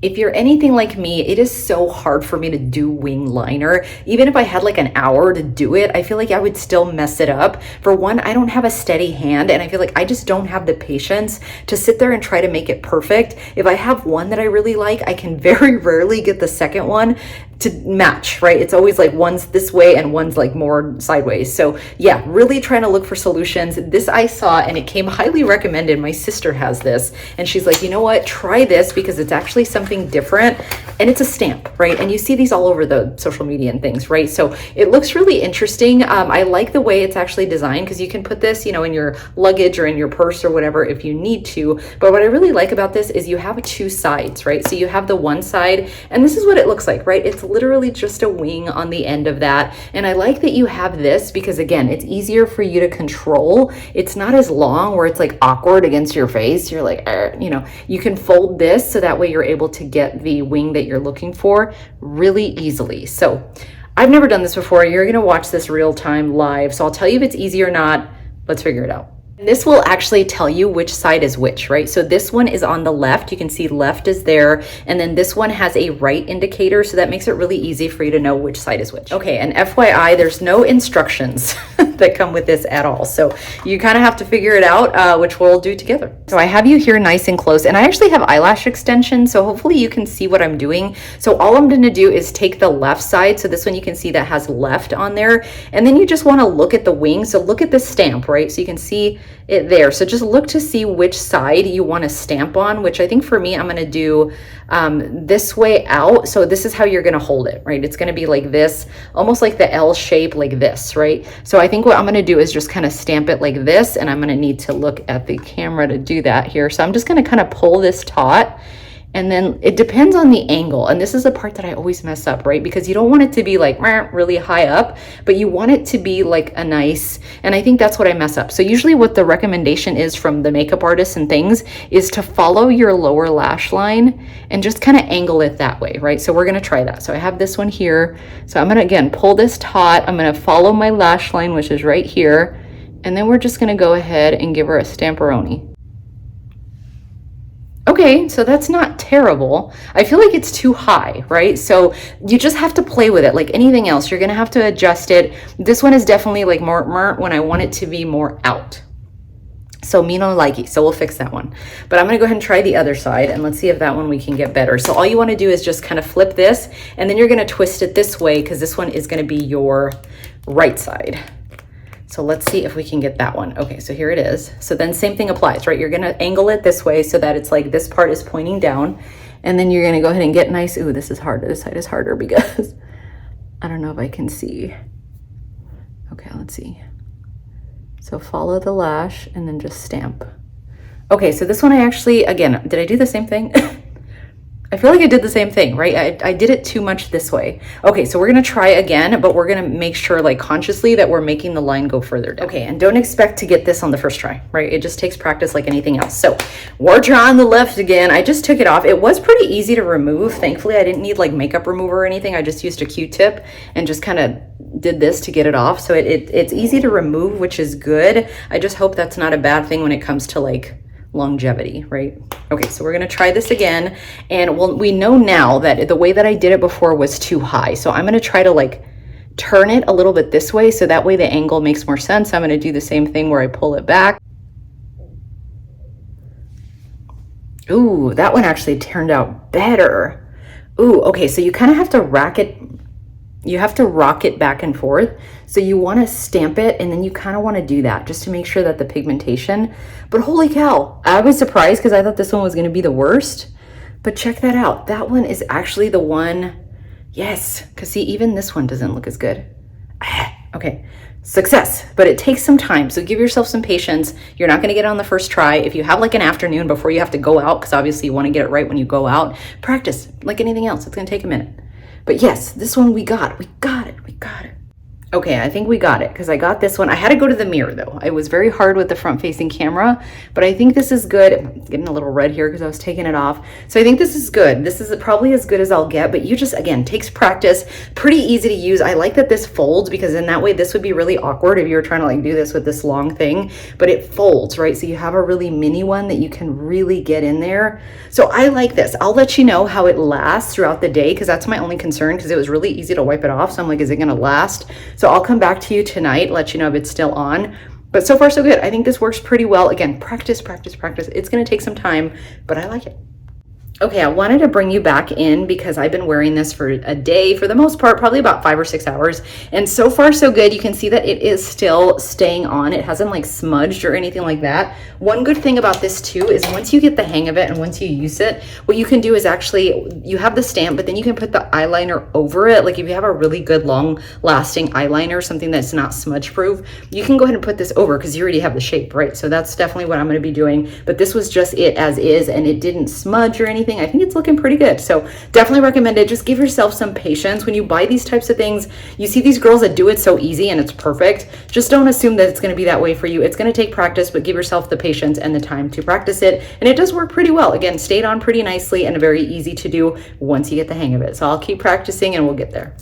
If you're anything like me, it is so hard for me to do wing liner. Even if I had like an hour to do it, I feel like I would still mess it up. For one, I don't have a steady hand, and I feel like I just don't have the patience to sit there and try to make it perfect. If I have one that I really like, I can very rarely get the second one to match, right? It's always like one's this way and one's like more sideways. So yeah, really trying to look for solutions. This I saw and it came highly recommended. My sister has this and she's like, you know what, try this because it's actually something different and it's a stamp, right? And you see these all over the social media and things, right? So it looks really interesting. I like the way it's actually designed because you can put this, you know, in your luggage or in your purse or whatever if you need to. But what I really like about this is you have two sides, right? So you have the one side and this is what it looks like, right? It's literally just a wing on the end of that. And I like that you have this because again, it's easier for you to control. It's not as long where it's like awkward against your face. You're like, you know, you can fold this so that way you're able to get the wing that you're looking for really easily. So I've never done this before. You're gonna watch this real time live. So I'll tell you if it's easy or not. Let's figure it out. This will actually tell you which side is which, right? So this one is on the left. You can see left is there. And then this one has a right indicator. So that makes it really easy for you to know which side is which. Okay, and FYI, there's no instructions that come with this at all. So you kind of have to figure it out, which we'll do together. So I have you here nice and close. And I actually have eyelash extensions. So hopefully you can see what I'm doing. So all I'm going to do is take the left side. So this one you can see that has left on there. And then you just want to look at the wing. So look at the stamp, right? So you can see it there. So just look to see which side you want to stamp on, which I think for me, I'm going to do this way out. So this is how you're going to hold it, right? It's going to be like this, almost like the L shape like this, right? So I think what I'm going to do is just kind of stamp it like this, and I'm going to need to look at the camera to do that here. So I'm just going to kind of pull this taut. And then it depends on the angle. And this is the part that I always mess up, right? Because you don't want it to be like really high up, but you want it to be like a nice, and I think that's what I mess up. So usually what the recommendation is from the makeup artists and things is to follow your lower lash line and just kind of angle it that way, right? So we're gonna try that. So I have this one here. So I'm gonna, again, pull this taut. I'm gonna follow my lash line, which is right here. And then we're just gonna go ahead and give her a stamperoni. Okay, so that's not terrible. I feel like it's too high, right? So you just have to play with it like anything else. You're gonna have to adjust it. This one is definitely like more when I want it to be more out. So me no likey, so we'll fix that one. But I'm gonna go ahead and try the other side and let's see if that one we can get better. So all you wanna do is just kind of flip this and then you're gonna twist it this way because this one is gonna be your right side. So let's see if we can get that one. Okay, so here it is. So then same thing applies, right? You're gonna angle it this way so that it's like this part is pointing down. And then you're gonna go ahead and get nice. Ooh, this is harder. This side is harder because I don't know if I can see. Okay, let's see. So follow the lash and then just stamp. Okay, so this one I actually, again, did I do the same thing? I feel like I did the same thing, right? I did it too much this way. Okay, so we're gonna try again, but we're gonna make sure like consciously that we're making the line go further down. Okay, and don't expect to get this on the first try, right? It just takes practice like anything else. So we're trying the left again. I just took it off. It was pretty easy to remove. Thankfully, I didn't need like makeup remover or anything. I just used a Q-tip and just kind of did this to get it off. So it's easy to remove, which is good. I just hope that's not a bad thing when it comes to like longevity, right? Okay, so we're gonna try this again. And we know now that the way that I did it before was too high. So I'm gonna try to like turn it a little bit this way so that way the angle makes more sense. I'm gonna do the same thing where I pull it back. Ooh, that one actually turned out better. Ooh, okay, so you kind of have to rack it. You have to rock it back and forth. So you want to stamp it and then you kind of want to do that just to make sure that the pigmentation, but holy cow, I was surprised because I thought this one was going to be the worst, but check that out. That one is actually the one. Yes. Cause see, even this one doesn't look as good. Okay. Success, but it takes some time. So give yourself some patience. You're not going to get it on the first try. If you have like an afternoon before you have to go out, because obviously you want to get it right when you go out, practice like anything else. It's going to take a minute. But yes, this one we got it. Okay, I think we got it because I got this one. I had to go to the mirror though. I was very hard with the front facing camera, but I think this is good. I'm getting a little red here because I was taking it off. So I think this is good. This is probably as good as I'll get, but you just, again, takes practice, pretty easy to use. I like that this folds because in that way, this would be really awkward if you were trying to like do this with this long thing, but it folds, right? So you have a really mini one that you can really get in there. So I like this. I'll let you know how it lasts throughout the day because that's my only concern because it was really easy to wipe it off. So I'm like, is it gonna last? So I'll come back to you tonight, let you know if it's still on. But so far so good. I think this works pretty well. Again, practice, practice, practice. It's gonna take some time, but I like it. Okay, I wanted to bring you back in because I've been wearing this for a day, for the most part, probably about 5 or 6 hours. And so far so good. You can see that it is still staying on. It hasn't like smudged or anything like that. One good thing about this too is once you get the hang of it and once you use it, what you can do is actually, you have the stamp, but then you can put the eyeliner over it. Like if you have a really good long lasting eyeliner, something that's not smudge proof, you can go ahead and put this over because you already have the shape, right? So that's definitely what I'm going to be doing. But this was just it as is and it didn't smudge or anything. I think it's looking pretty good. So definitely recommend it. Just give yourself some patience. When you buy these types of things, you see these girls that do it so easy and it's perfect. Just don't assume that it's going to be that way for you. It's going to take practice, but give yourself the patience and the time to practice it. And it does work pretty well. Again, stayed on pretty nicely and very easy to do once you get the hang of it. So I'll keep practicing and we'll get there.